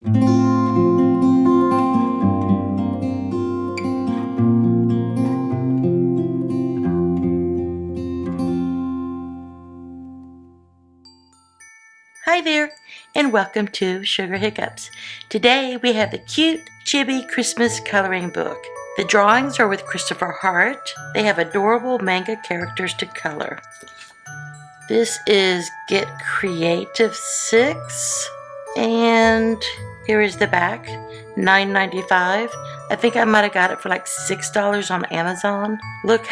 Hi there, and welcome to Sugar Hiccups. Today we have the cute Chibi Christmas coloring book. The drawings are with Christopher Hart. They have adorable manga characters to color. This is Get Creative 6, and here is the back, $9.95. I think I might have got it for like $6 on Amazon. Look.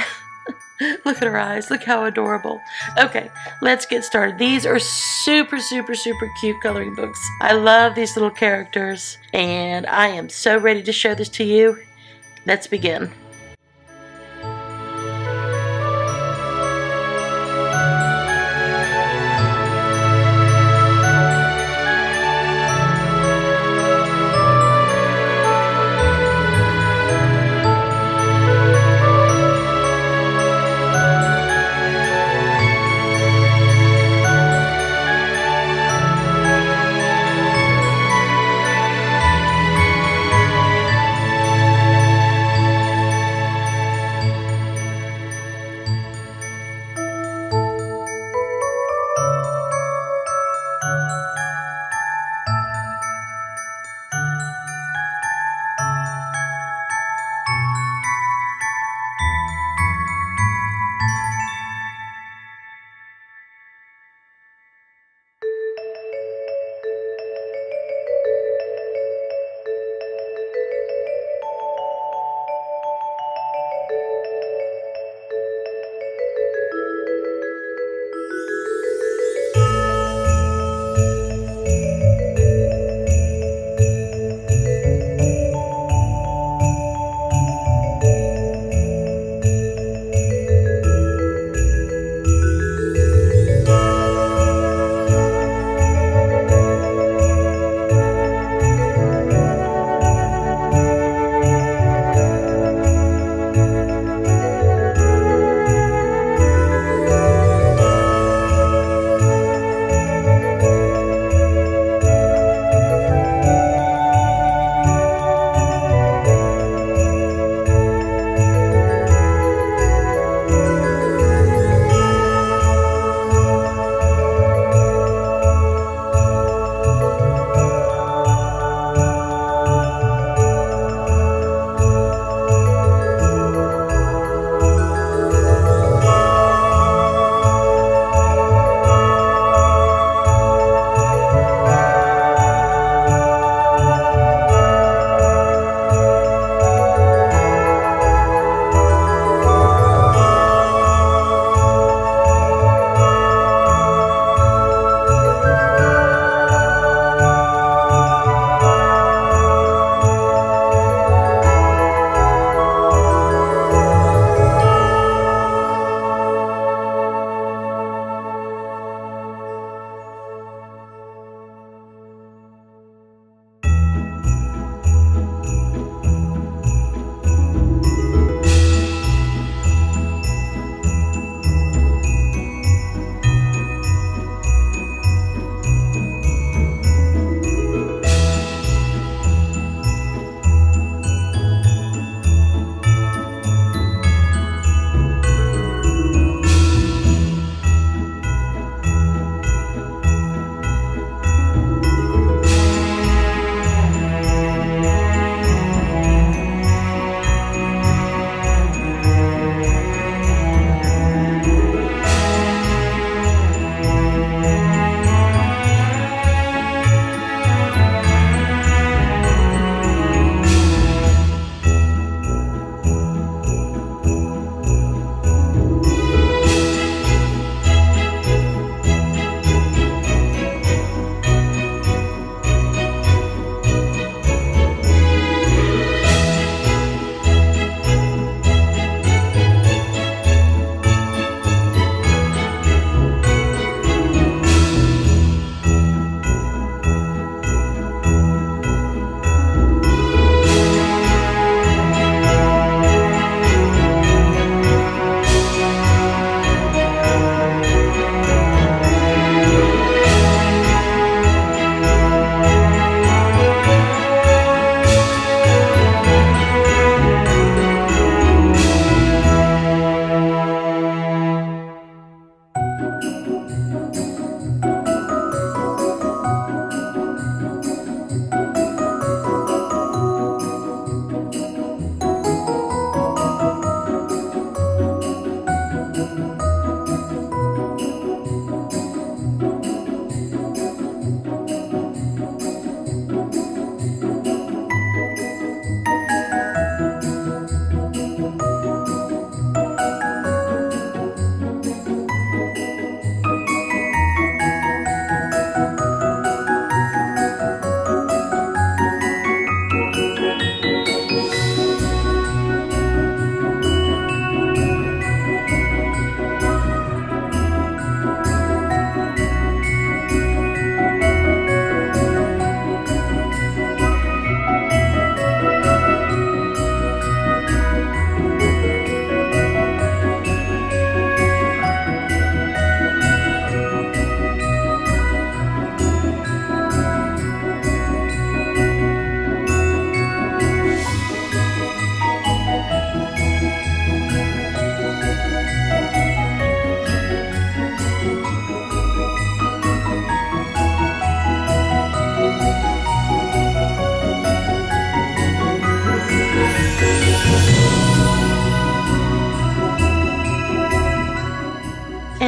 Look at her eyes. Look how adorable. Okay, let's get started. These are super cute coloring books. I love these little characters, and I am so ready to show this to you. Let's begin.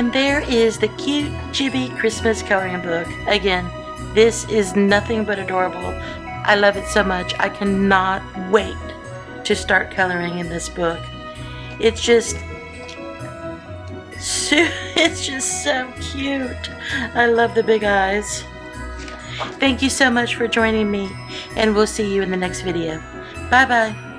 And there is the cute Chibi Christmas coloring book. Again, this is nothing but adorable. I love it so much. I cannot wait to start coloring in this book. It's just so cute. I love the big eyes. Thank you so much for joining me, and we'll see you in the next video. Bye bye.